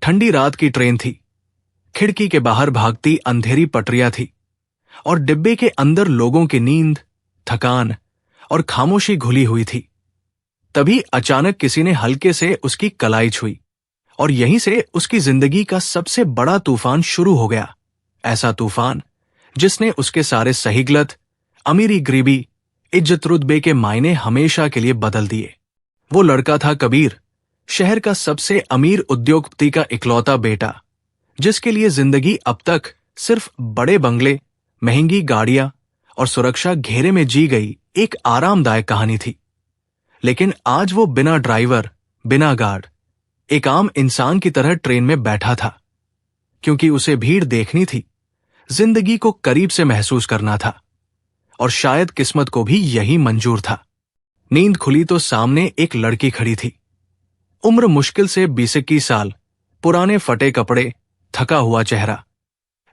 ठंडी रात की ट्रेन थी। खिड़की के बाहर भागती अंधेरी पटरियां थी और डिब्बे के अंदर लोगों की नींद, थकान और खामोशी घुली हुई थी। तभी अचानक किसी ने हल्के से उसकी कलाई छुई और यहीं से उसकी जिंदगी का सबसे बड़ा तूफान शुरू हो गया। ऐसा तूफान जिसने उसके सारे सही गलत, अमीरी गरीबी, इज्जत रुतबे के मायने हमेशा के लिए बदल दिए। वो लड़का था कबीर, शहर का सबसे अमीर उद्योगपति का इकलौता बेटा, जिसके लिए जिंदगी अब तक सिर्फ बड़े बंगले, महंगी गाड़ियां और सुरक्षा घेरे में जी गई एक आरामदायक कहानी थी। लेकिन आज वो बिना ड्राइवर, बिना गार्ड, एक आम इंसान की तरह ट्रेन में बैठा था, क्योंकि उसे भीड़ देखनी थी, जिंदगी को करीब से महसूस करना था और शायद किस्मत को भी यही मंजूर था। नींद खुली तो सामने एक लड़की खड़ी थी। उम्र मुश्किल से 20-21 साल, पुराने फटे कपड़े, थका हुआ चेहरा,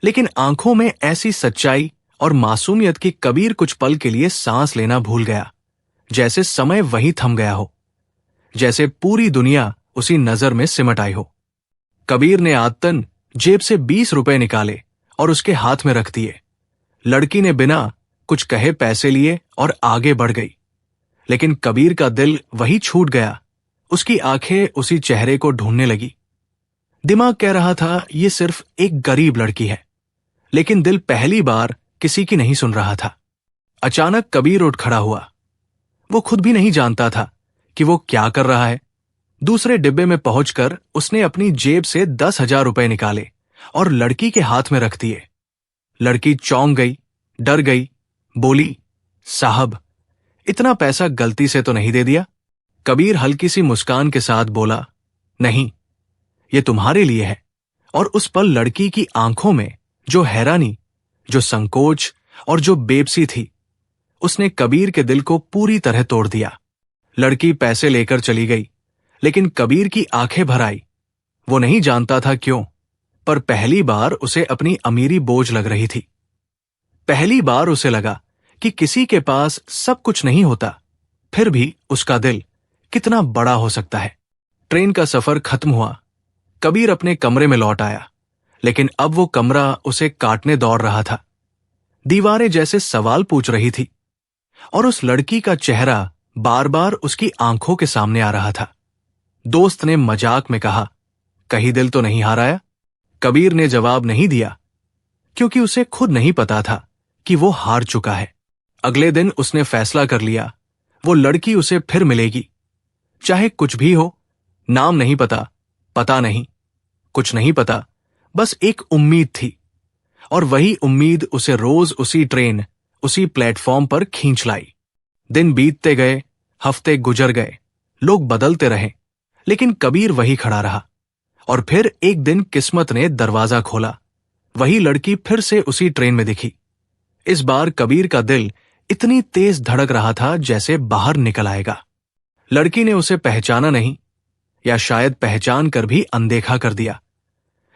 लेकिन आंखों में ऐसी सच्चाई और मासूमियत की कबीर कुछ पल के लिए सांस लेना भूल गया, जैसे समय वहीं थम गया हो, जैसे पूरी दुनिया उसी नजर में सिमट आई हो। कबीर ने आदतन जेब से 20 रुपए निकाले और उसके हाथ में रख दिए। लड़की ने बिना कुछ कहे पैसे लिए और आगे बढ़ गई, लेकिन कबीर का दिल वही छूट गया। उसकी आंखें उसी चेहरे को ढूंढने लगी। दिमाग कह रहा था ये सिर्फ एक गरीब लड़की है, लेकिन दिल पहली बार किसी की नहीं सुन रहा था। अचानक कबीर उठ खड़ा हुआ। वो खुद भी नहीं जानता था कि वो क्या कर रहा है। दूसरे डिब्बे में पहुंचकर उसने अपनी जेब से 10,000 रुपए निकाले और लड़की के हाथ में रख दिए। लड़की चौंक गई, डर गई, बोली, साहब, इतना पैसा गलती से तो नहीं दे दिया? कबीर हल्की सी मुस्कान के साथ बोला, नहीं, ये तुम्हारे लिए है। और उस पल लड़की की आंखों में जो हैरानी, जो संकोच और जो बेबसी थी, उसने कबीर के दिल को पूरी तरह तोड़ दिया। लड़की पैसे लेकर चली गई, लेकिन कबीर की आंखें भर आई। वो नहीं जानता था क्यों, पर पहली बार उसे अपनी अमीरी बोझ लग रही थी। पहली बार उसे लगा कि किसी के पास सब कुछ नहीं होता, फिर भी उसका दिल कितना बड़ा हो सकता है। ट्रेन का सफर खत्म हुआ। कबीर अपने कमरे में लौट आया, लेकिन अब वो कमरा उसे काटने दौड़ रहा था। दीवारें जैसे सवाल पूछ रही थी और उस लड़की का चेहरा बार बार उसकी आंखों के सामने आ रहा था। दोस्त ने मजाक में कहा, कहीं दिल तो नहीं हाराया? कबीर ने जवाब नहीं दिया, क्योंकि उसे खुद नहीं पता था कि वो हार चुका है। अगले दिन उसने फैसला कर लिया, वो लड़की उसे फिर मिलेगी, चाहे कुछ भी हो। नाम नहीं पता, पता नहीं, कुछ नहीं पता, बस एक उम्मीद थी, और वही उम्मीद उसे रोज उसी ट्रेन, उसी प्लेटफॉर्म पर खींच लाई। दिन बीतते गए, हफ्ते गुजर गए, लोग बदलते रहे, लेकिन कबीर वही खड़ा रहा। और फिर एक दिन किस्मत ने दरवाजा खोला। वही लड़की फिर से उसी ट्रेन में दिखी। इस बार कबीर का दिल इतनी तेज धड़क रहा था जैसे बाहर निकल आएगा। लड़की ने उसे पहचाना नहीं, या शायद पहचान कर भी अनदेखा कर दिया,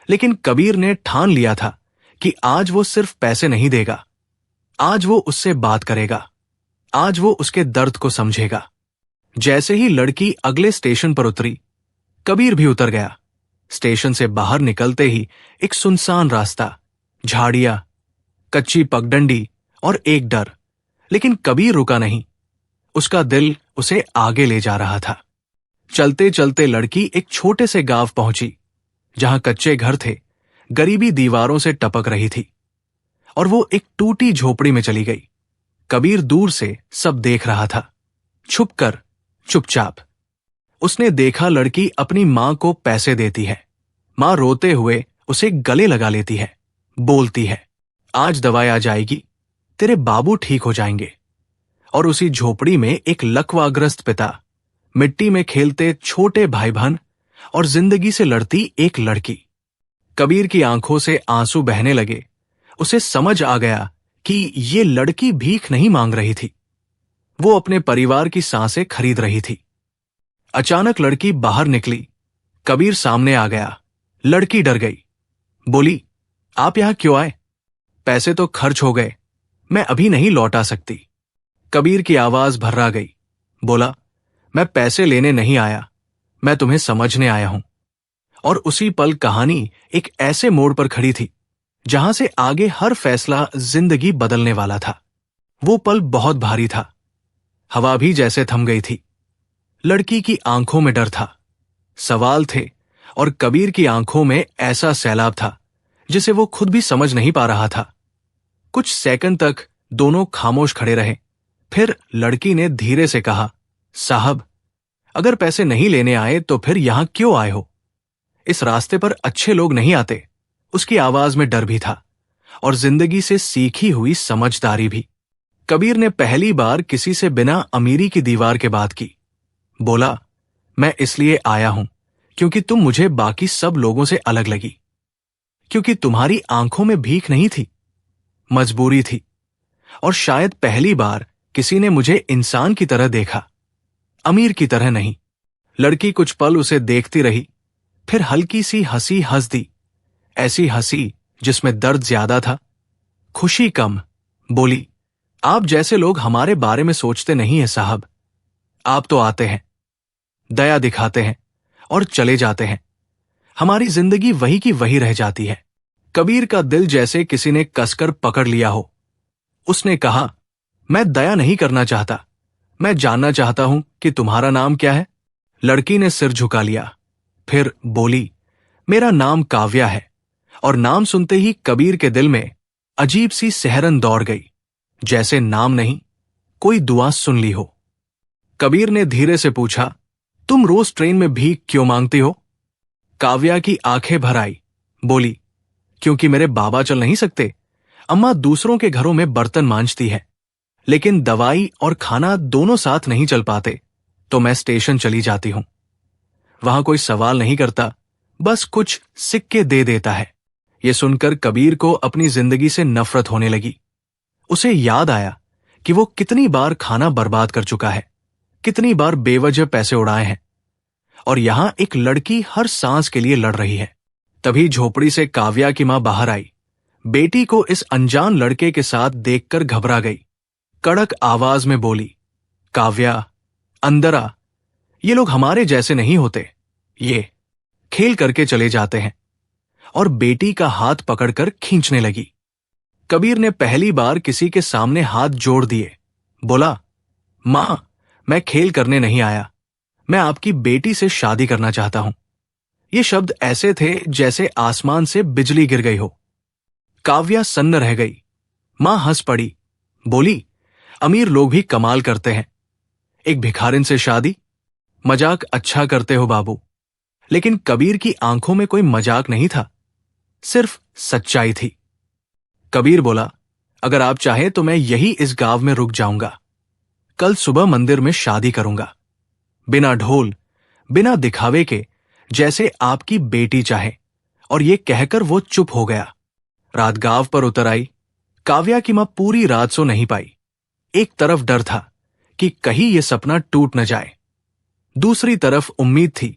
लेकिन कबीर ने ठान लिया था कि आज वो सिर्फ पैसे नहीं देगा, आज वो उससे बात करेगा, आज वो उसके दर्द को समझेगा। जैसे ही लड़की अगले स्टेशन पर उतरी, कबीर भी उतर गया। स्टेशन से बाहर निकलते ही एक सुनसान रास्ता, झाड़ियां, कच्ची पगडंडी और एक डर, लेकिन कबीर रुका नहीं। उसका दिल उसे आगे ले जा रहा था। चलते चलते लड़की एक छोटे से गांव पहुंची, जहां कच्चे घर थे, गरीबी दीवारों से टपक रही थी, और वो एक टूटी झोपड़ी में चली गई। कबीर दूर से सब देख रहा था, छुपकर, चुपचाप। उसने देखा लड़की अपनी मां को पैसे देती है। मां रोते हुए उसे गले लगा लेती है, बोलती है, आज दवाई आ जाएगी, तेरे बाबू ठीक हो जाएंगे। और उसी झोपड़ी में एक लकवाग्रस्त पिता, मिट्टी में खेलते छोटे भाई बहन और जिंदगी से लड़ती एक लड़की। कबीर की आंखों से आंसू बहने लगे। उसे समझ आ गया कि ये लड़की भीख नहीं मांग रही थी, वो अपने परिवार की सांसें खरीद रही थी। अचानक लड़की बाहर निकली। कबीर सामने आ गया। लड़की डर गई, बोली, आप यहां क्यों आए? पैसे तो खर्च हो गए, मैं अभी नहीं लौटा सकती। कबीर की आवाज भर्रा गई। बोला, मैं पैसे लेने नहीं आया, मैं तुम्हें समझने आया हूं। और उसी पल कहानी एक ऐसे मोड़ पर खड़ी थी जहां से आगे हर फैसला जिंदगी बदलने वाला था। वो पल बहुत भारी था। हवा भी जैसे थम गई थी। लड़की की आंखों में डर था, सवाल थे, और कबीर की आंखों में ऐसा सैलाब था जिसे वो खुद भी समझ नहीं पा रहा था। कुछ सेकंड तक दोनों खामोश खड़े रहे। फिर लड़की ने धीरे से कहा, साहब, अगर पैसे नहीं लेने आए तो फिर यहां क्यों आए हो? इस रास्ते पर अच्छे लोग नहीं आते। उसकी आवाज में डर भी था और जिंदगी से सीखी हुई समझदारी भी। कबीर ने पहली बार किसी से बिना अमीरी की दीवार के बात की। बोला, मैं इसलिए आया हूं क्योंकि तुम मुझे बाकी सब लोगों से अलग लगी, क्योंकि तुम्हारी आंखों में भीख नहीं थी, मजबूरी थी, और शायद पहली बार किसी ने मुझे इंसान की तरह देखा, अमीर की तरह नहीं। लड़की कुछ पल उसे देखती रही, फिर हल्की सी हंसी हंस दी, ऐसी हंसी जिसमें दर्द ज्यादा था, खुशी कम। बोली, आप जैसे लोग हमारे बारे में सोचते नहीं हैं साहब। आप तो आते हैं, दया दिखाते हैं और चले जाते हैं। हमारी जिंदगी वही की वही रह जाती है। कबीर का दिल जैसे किसी ने कसकर पकड़ लिया हो। उसने कहा, मैं दया नहीं करना चाहता, मैं जानना चाहता हूं कि तुम्हारा नाम क्या है। लड़की ने सिर झुका लिया, फिर बोली, मेरा नाम काव्या है। और नाम सुनते ही कबीर के दिल में अजीब सी सिहरन दौड़ गई, जैसे नाम नहीं, कोई दुआ सुन ली हो। कबीर ने धीरे से पूछा, तुम रोज ट्रेन में भीख क्यों मांगती हो? काव्या की आंखें भर आई, बोली, क्योंकि मेरे बाबा चल नहीं सकते। अम्मा दूसरों के घरों में बर्तन मांजती है, लेकिन दवाई और खाना दोनों साथ नहीं चल पाते, तो मैं स्टेशन चली जाती हूं। वहां कोई सवाल नहीं करता, बस कुछ सिक्के दे देता है। यह सुनकर कबीर को अपनी जिंदगी से नफरत होने लगी। उसे याद आया कि वो कितनी बार खाना बर्बाद कर चुका है, कितनी बार बेवजह पैसे उड़ाए हैं, और यहां एक लड़की हर सांस के लिए लड़ रही है। तभी झोपड़ी से काव्या की मां बाहर आई। बेटी को इस अनजान लड़के के साथ देखकर घबरा गई। कड़क आवाज में बोली, काव्या, अंदर आ। ये लोग हमारे जैसे नहीं होते, ये खेल करके चले जाते हैं। और बेटी का हाथ पकड़कर खींचने लगी। कबीर ने पहली बार किसी के सामने हाथ जोड़ दिए। बोला, मां, मैं खेल करने नहीं आया, मैं आपकी बेटी से शादी करना चाहता हूं। ये शब्द ऐसे थे जैसे आसमान से बिजली गिर गई हो। काव्या सन्न रह गई। मां हंस पड़ी, बोली, अमीर लोग भी कमाल करते हैं। एक भिखारिन से शादी? मजाक अच्छा करते हो बाबू। लेकिन कबीर की आंखों में कोई मजाक नहीं था, सिर्फ सच्चाई थी। कबीर बोला, अगर आप चाहें तो मैं यही इस गांव में रुक जाऊंगा। कल सुबह मंदिर में शादी करूंगा, बिना ढोल, बिना दिखावे के, जैसे आपकी बेटी चाहे। और ये कहकर वो चुप हो गया। रात गांव पर उतर आई। काव्या की मां पूरी रात सो नहीं पाई। एक तरफ डर था कि कहीं ये सपना टूट न जाए, दूसरी तरफ उम्मीद थी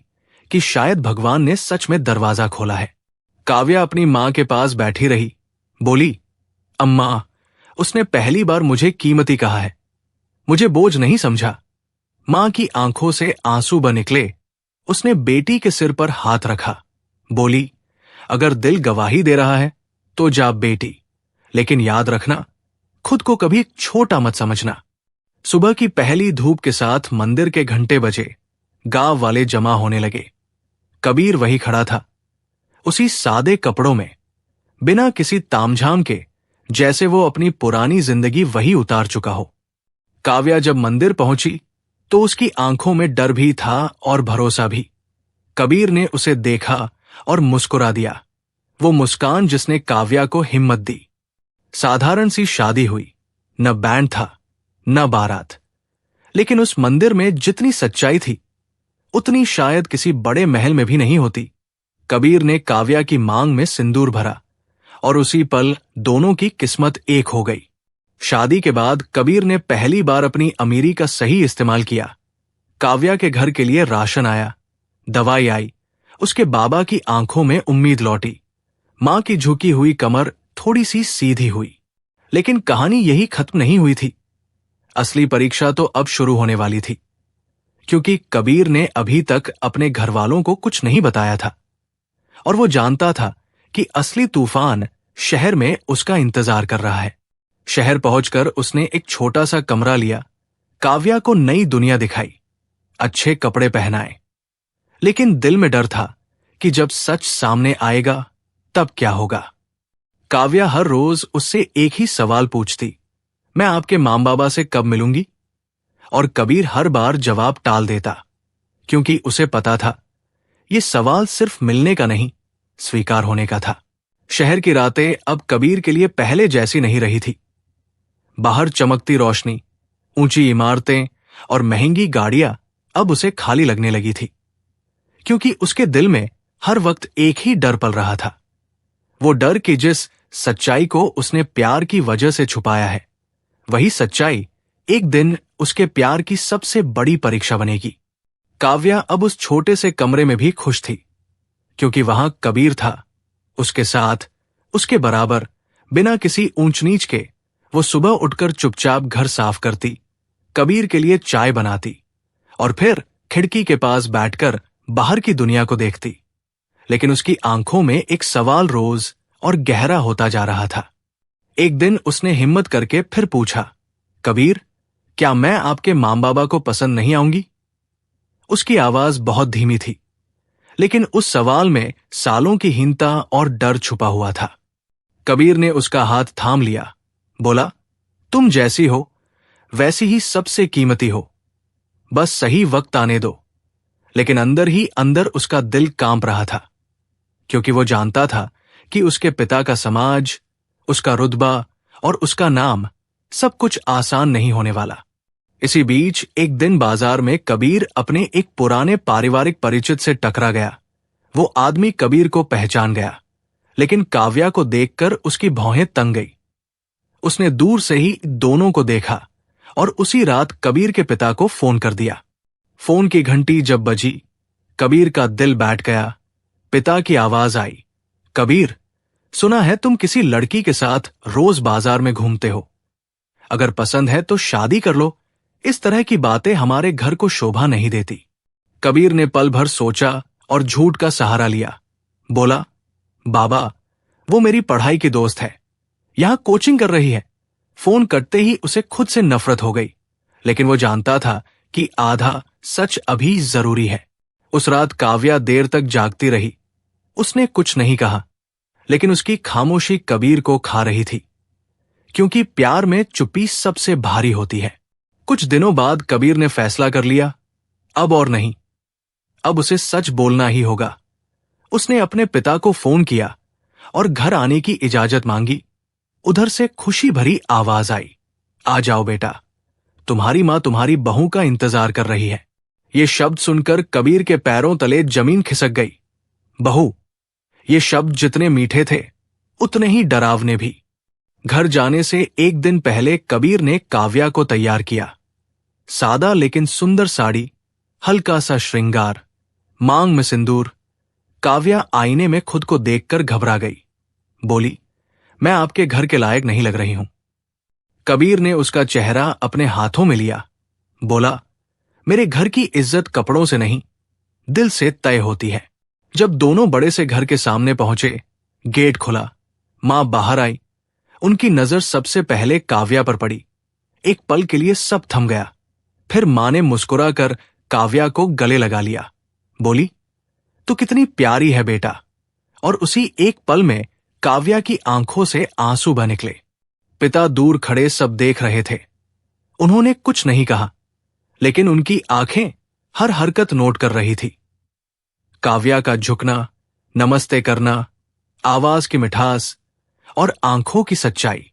कि शायद भगवान ने सच में दरवाजा खोला है। काव्या अपनी मां के पास बैठी रही। बोली, अम्मा, उसने पहली बार मुझे कीमती कहा है, मुझे बोझ नहीं समझा। मां की आंखों से आंसू बह निकले। उसने बेटी के सिर पर हाथ रखा। बोली, अगर दिल गवाही दे रहा है तो जा बेटी, लेकिन याद रखना, खुद को कभी छोटा मत समझना। सुबह की पहली धूप के साथ मंदिर के घंटे बजे। गांव वाले जमा होने लगे। कबीर वही खड़ा था, उसी सादे कपड़ों में, बिना किसी तामझाम के, जैसे वो अपनी पुरानी जिंदगी वही उतार चुका हो। काव्या जब मंदिर पहुंची तो उसकी आंखों में डर भी था और भरोसा भी। कबीर ने उसे देखा और मुस्कुरा दिया, वो मुस्कान जिसने काव्या को हिम्मत दी। साधारण सी शादी हुई, न बैंड था, न बारात, लेकिन उस मंदिर में जितनी सच्चाई थी उतनी शायद किसी बड़े महल में भी नहीं होती। कबीर ने काव्या की मांग में सिंदूर भरा और उसी पल दोनों की किस्मत एक हो गई। शादी के बाद कबीर ने पहली बार अपनी अमीरी का सही इस्तेमाल किया। काव्या के घर के लिए राशन आया, दवाई आई, उसके बाबा की आंखों में उम्मीद लौटी, मां की झुकी हुई कमर थोड़ी सी सीधी हुई। लेकिन कहानी यही खत्म नहीं हुई थी। असली परीक्षा तो अब शुरू होने वाली थी, क्योंकि कबीर ने अभी तक अपने घरवालों को कुछ नहीं बताया था। और वो जानता था कि असली तूफान शहर में उसका इंतजार कर रहा है। शहर पहुंचकर उसने एक छोटा सा कमरा लिया, काव्या को नई दुनिया दिखाई, अच्छे कपड़े पहनाए। लेकिन दिल में डर था कि जब सच सामने आएगा तब क्या होगा। काव्या हर रोज उससे एक ही सवाल पूछती, मैं आपके मां बाबा से कब मिलूंगी? और कबीर हर बार जवाब टाल देता, क्योंकि उसे पता था ये सवाल सिर्फ मिलने का नहीं, स्वीकार होने का था। शहर की रातें अब कबीर के लिए पहले जैसी नहीं रही थी। बाहर चमकती रोशनी, ऊंची इमारतें और महंगी गाड़ियां अब उसे खाली लगने लगी थी, क्योंकि उसके दिल में हर वक्त एक ही डर पल रहा था। वो डर कि जिस सच्चाई को उसने प्यार की वजह से छुपाया है, वही सच्चाई एक दिन उसके प्यार की सबसे बड़ी परीक्षा बनेगी। काव्या अब उस छोटे से कमरे में भी खुश थी, क्योंकि वहां कबीर था, उसके साथ, उसके बराबर, बिना किसी ऊंच नीच के। वो सुबह उठकर चुपचाप घर साफ करती, कबीर के लिए चाय बनाती और फिर खिड़की के पास बैठकर बाहर की दुनिया को देखती। लेकिन उसकी आंखों में एक सवाल रोज और गहरा होता जा रहा था। एक दिन उसने हिम्मत करके फिर पूछा, कबीर, क्या मैं आपके मां बाबा को पसंद नहीं आऊंगी? उसकी आवाज बहुत धीमी थी, लेकिन उस सवाल में सालों की हीनता और डर छुपा हुआ था। कबीर ने उसका हाथ थाम लिया, बोला, तुम जैसी हो वैसी ही सबसे कीमती हो, बस सही वक्त आने दो। लेकिन अंदर ही अंदर उसका दिल कांप रहा था, क्योंकि वो जानता था कि उसके पिता का समाज, उसका रुतबा और उसका नाम, सब कुछ आसान नहीं होने वाला। इसी बीच एक दिन बाजार में कबीर अपने एक पुराने पारिवारिक परिचित से टकरा गया। वो आदमी कबीर को पहचान गया, लेकिन काव्या को देखकर उसकी भौहें तंग गई। उसने दूर से ही दोनों को देखा और उसी रात कबीर के पिता को फोन कर दिया। फोन की घंटी जब बजी, कबीर का दिल बैठ गया। पिता की आवाज आई, कबीर, सुना है तुम किसी लड़की के साथ रोज बाजार में घूमते हो। अगर पसंद है तो शादी कर लो, इस तरह की बातें हमारे घर को शोभा नहीं देती। कबीर ने पल भर सोचा और झूठ का सहारा लिया। बोला, बाबा, वो मेरी पढ़ाई की दोस्त है, यहां कोचिंग कर रही है। फोन कटते ही उसे खुद से नफरत हो गई, लेकिन वो जानता था कि आधा सच अभी जरूरी है। उस रात काव्या देर तक जागती रही। उसने कुछ नहीं कहा, लेकिन उसकी खामोशी कबीर को खा रही थी, क्योंकि प्यार में चुप्पी सबसे भारी होती है। कुछ दिनों बाद कबीर ने फैसला कर लिया, अब और नहीं, अब उसे सच बोलना ही होगा। उसने अपने पिता को फोन किया और घर आने की इजाजत मांगी। उधर से खुशी भरी आवाज आई, आ जाओ बेटा, तुम्हारी मां तुम्हारी बहू का इंतजार कर रही है। ये शब्द सुनकर कबीर के पैरों तले जमीन खिसक गई। बहू, ये शब्द जितने मीठे थे उतने ही डरावने भी। घर जाने से एक दिन पहले कबीर ने काव्या को तैयार किया। सादा लेकिन सुंदर साड़ी, हल्का सा श्रृंगार, मांग में सिंदूर। काव्या आईने में खुद को देखकर घबरा गई। बोली, मैं आपके घर के लायक नहीं लग रही हूं। कबीर ने उसका चेहरा अपने हाथों में लिया। बोला, मेरे घर की इज्जत कपड़ों से नहीं, दिल से तय होती है। जब दोनों बड़े से घर के सामने पहुंचे, गेट खुला, मां बाहर आई। उनकी नजर सबसे पहले काव्या पर पड़ी। एक पल के लिए सब थम गया। फिर मां ने मुस्कुराकर काव्या को गले लगा लिया। बोली, तू कितनी प्यारी है बेटा। और उसी एक पल में काव्या की आंखों से आंसू बह निकले। पिता दूर खड़े सब देख रहे थे। उन्होंने कुछ नहीं कहा, लेकिन उनकी आंखें हर हरकत नोट कर रही थी। काव्या का झुकना, नमस्ते करना, आवाज की मिठास और आंखों की सच्चाई।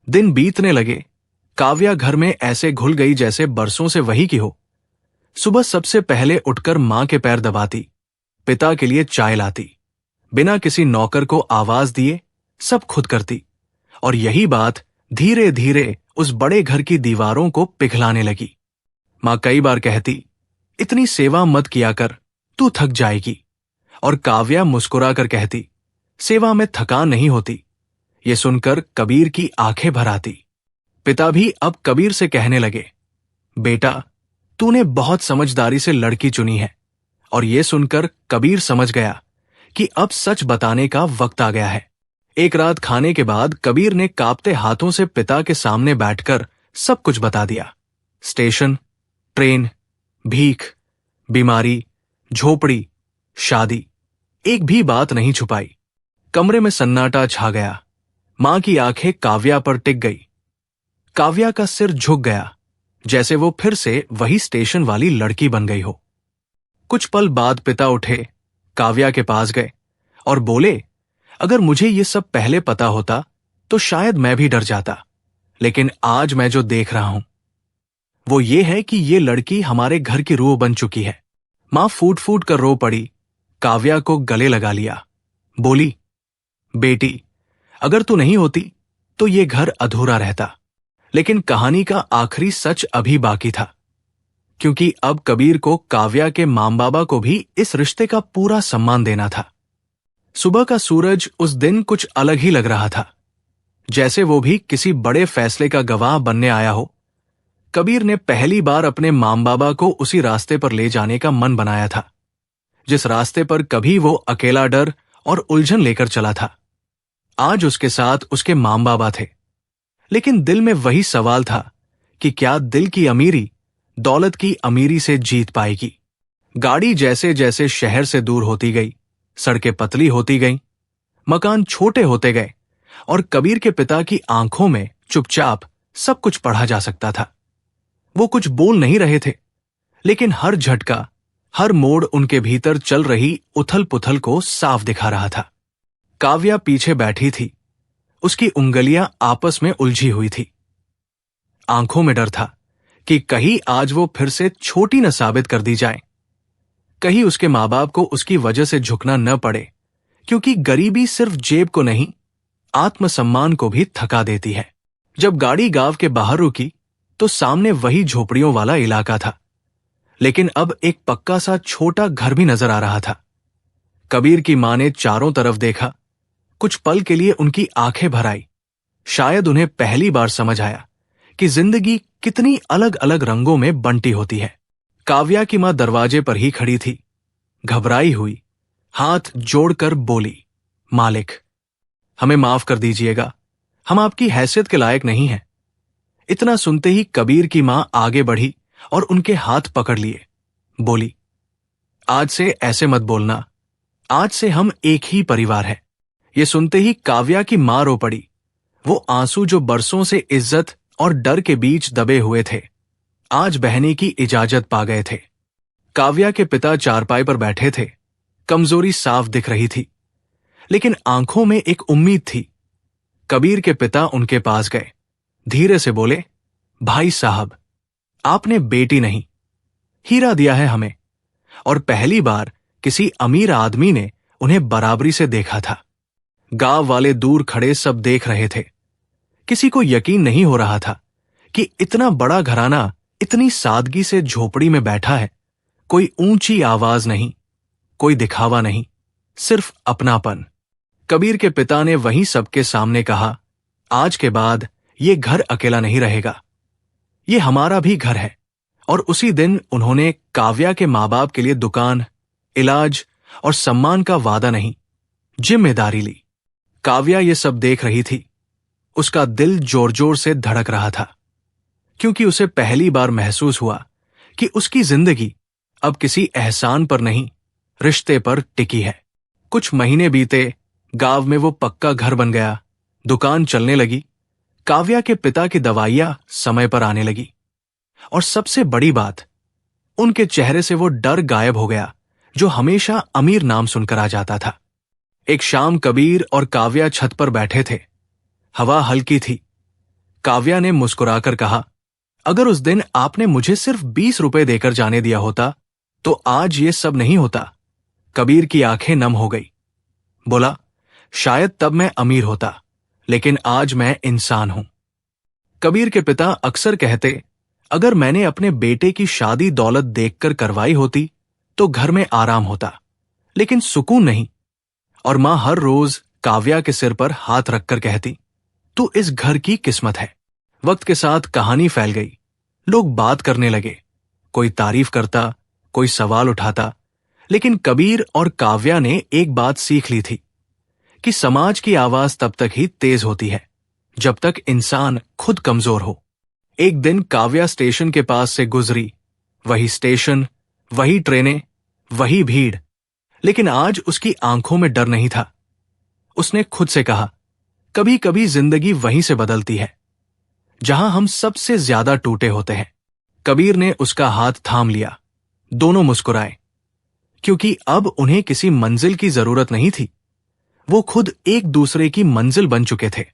दिन बीतने लगे। काव्या घर में ऐसे घुल गई जैसे बरसों से वही की हो। सुबह सबसे पहले उठकर मां के पैर दबाती, पिता के लिए चाय लाती, बिना किसी नौकर को आवाज दिए सब खुद करती। और यही बात धीरे धीरे उस बड़े घर की दीवारों को पिघलाने लगी। मां कई बार कहती, इतनी सेवा मत किया कर, तू थक जाएगी। और काव्या मुस्कुराकर कहती, सेवा में थकान नहीं होती। ये सुनकर कबीर की आंखें भर आती। पिता भी अब कबीर से कहने लगे, बेटा, तूने बहुत समझदारी से लड़की चुनी है। और ये सुनकर कबीर समझ गया कि अब सच बताने का वक्त आ गया है। एक रात खाने के बाद कबीर ने कांपते हाथों से पिता के सामने बैठकर सब कुछ बता दिया। स्टेशन, ट्रेन, भीख, बीमारी, झोपड़ी, शादी, एक भी बात नहीं छुपाई। कमरे में सन्नाटा छा गया। मां की आंखें काव्या पर टिक गई। काव्या का सिर झुक गया, जैसे वो फिर से वही स्टेशन वाली लड़की बन गई हो। कुछ पल बाद पिता उठे, काव्या के पास गए और बोले, अगर मुझे ये सब पहले पता होता तो शायद मैं भी डर जाता, लेकिन आज मैं जो देख रहा हूं वो ये है कि ये लड़की हमारे घर की रूह बन चुकी है। मां फूट फूट कर रो पड़ी, काव्या को गले लगा लिया, बोली, बेटी, अगर तू नहीं होती तो ये घर अधूरा रहता। लेकिन कहानी का आखिरी सच अभी बाकी था, क्योंकि अब कबीर को काव्या के मां बाबा को भी इस रिश्ते का पूरा सम्मान देना था। सुबह का सूरज उस दिन कुछ अलग ही लग रहा था, जैसे वो भी किसी बड़े फैसले का गवाह बनने आया हो। कबीर ने पहली बार अपने मां बाबा को उसी रास्ते पर ले जाने का मन बनाया था, जिस रास्ते पर कभी वो अकेला डर और उलझन लेकर चला था। आज उसके साथ उसके मां बाबा थे, लेकिन दिल में वही सवाल था कि क्या दिल की अमीरी दौलत की अमीरी से जीत पाएगी। गाड़ी जैसे जैसे शहर से दूर होती गई, सड़कें पतली होती गईं, मकान छोटे होते गए और कबीर के पिता की आंखों में चुपचाप सब कुछ पढ़ा जा सकता था। वो कुछ बोल नहीं रहे थे, लेकिन हर झटका, हर मोड़ उनके भीतर चल रही उथल पुथल को साफ दिखा रहा था। काव्या पीछे बैठी थी, उसकी उंगलियां आपस में उलझी हुई थी। आंखों में डर था कि कहीं आज वो फिर से छोटी न साबित कर दी जाए, कहीं उसके मां बाप को उसकी वजह से झुकना न पड़े, क्योंकि गरीबी सिर्फ जेब को नहीं, आत्मसम्मान को भी थका देती है। जब गाड़ी गांव के बाहर रुकी तो सामने वही झोपड़ियों वाला इलाका था, लेकिन अब एक पक्का सा छोटा घर भी नजर आ रहा था। कबीर की मां ने चारों तरफ देखा, कुछ पल के लिए उनकी आंखें भर आई। शायद उन्हें पहली बार समझ आया कि जिंदगी कितनी अलग अलग रंगों में बंटी होती है। काव्या की मां दरवाजे पर ही खड़ी थी, घबराई हुई, हाथ जोड़कर बोली, मालिक, हमें माफ कर दीजिएगा, हम आपकी हैसियत के लायक नहीं हैं। इतना सुनते ही कबीर की मां आगे बढ़ी और उनके हाथ पकड़ लिए, बोली, आज से ऐसे मत बोलना, आज से हम एक ही परिवार है। ये सुनते ही काव्या की मां रो पड़ी। वो आंसू जो बरसों से इज्जत और डर के बीच दबे हुए थे, आज बहने की इजाजत पा गए थे। काव्या के पिता चारपाई पर बैठे थे, कमजोरी साफ दिख रही थी, लेकिन आंखों में एक उम्मीद थी। कबीर के पिता उनके पास गए, धीरे से बोले, भाई साहब, आपने बेटी नहीं, हीरा दिया है हमें। और पहली बार किसी अमीर आदमी ने उन्हें बराबरी से देखा था। गांव वाले दूर खड़े सब देख रहे थे। किसी को यकीन नहीं हो रहा था कि इतना बड़ा घराना इतनी सादगी से झोपड़ी में बैठा है। कोई ऊंची आवाज नहीं, कोई दिखावा नहीं, सिर्फ अपनापन। कबीर के पिता ने वहीं सबके सामने कहा, आज के बाद ये घर अकेला नहीं रहेगा, ये हमारा भी घर है। और उसी दिन उन्होंने काव्या के मां बाप के लिए दुकान, इलाज और सम्मान का वादा नहीं, जिम्मेदारी ली। काव्या ये सब देख रही थी। उसका दिल जोर जोर से धड़क रहा था, क्योंकि उसे पहली बार महसूस हुआ कि उसकी जिंदगी अब किसी एहसान पर नहीं, रिश्ते पर टिकी है। कुछ महीने बीते, गांव में वो पक्का घर बन गया, दुकान चलने लगी, काव्या के पिता की दवाइयां समय पर आने लगी, और सबसे बड़ी बात, उनके चेहरे से वो डर गायब हो गया जो हमेशा अमीर नाम सुनकर आ जाता था। एक शाम कबीर और काव्या छत पर बैठे थे। हवा हल्की थी। काव्या ने मुस्कुराकर कहा, अगर उस दिन आपने मुझे सिर्फ 20 रुपए देकर जाने दिया होता तो आज ये सब नहीं होता। कबीर की आंखें नम हो गई। बोला, शायद तब मैं अमीर होता, लेकिन आज मैं इंसान हूं। कबीर के पिता अक्सर कहते, अगर मैंने अपने बेटे की शादी दौलत देखकर करवाई होती तो घर में आराम होता, लेकिन सुकून नहीं। और मां हर रोज काव्या के सिर पर हाथ रखकर कहती, तू इस घर की किस्मत है। वक्त के साथ कहानी फैल गई। लोग बात करने लगे, कोई तारीफ करता, कोई सवाल उठाता, लेकिन कबीर और काव्या ने एक बात सीख ली थी कि समाज की आवाज तब तक ही तेज होती है जब तक इंसान खुद कमजोर हो। एक दिन काव्या स्टेशन के पास से गुजरी। वही स्टेशन, वही ट्रेनें, वही भीड़, लेकिन आज उसकी आंखों में डर नहीं था। उसने खुद से कहा, कभी कभी जिंदगी वहीं से बदलती है जहां हम सबसे ज्यादा टूटे होते हैं। कबीर ने उसका हाथ थाम लिया। दोनों मुस्कुराए, क्योंकि अब उन्हें किसी मंजिल की जरूरत नहीं थी। वो खुद एक दूसरे की मंजिल बन चुके थे।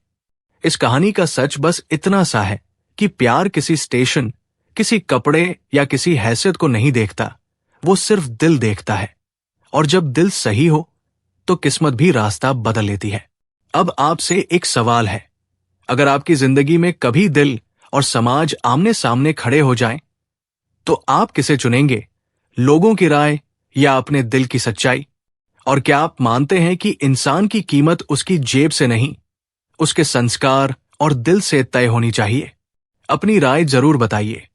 इस कहानी का सच बस इतना सा है कि प्यार किसी स्टेशन, किसी कपड़े या किसी हैसियत को नहीं देखता। वो सिर्फ दिल देखता है, और जब दिल सही हो तो किस्मत भी रास्ता बदल लेती है। अब आपसे एक सवाल है, अगर आपकी जिंदगी में कभी दिल और समाज आमने सामने खड़े हो जाएं, तो आप किसे चुनेंगे, लोगों की राय या अपने दिल की सच्चाई? और क्या आप मानते हैं कि इंसान की कीमत उसकी जेब से नहीं, उसके संस्कार और दिल से तय होनी चाहिए? अपनी राय जरूर बताइए,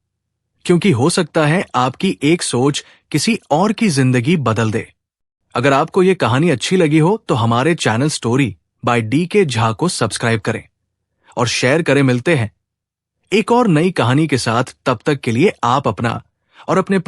क्योंकि हो सकता है आपकी एक सोच किसी और की जिंदगी बदल दे। अगर आपको यह कहानी अच्छी लगी हो तो हमारे channel story by DK. Jha को सब्सक्राइब करें और शेयर करें। मिलते हैं एक और नई कहानी के साथ। तब तक के लिए आप अपना और अपने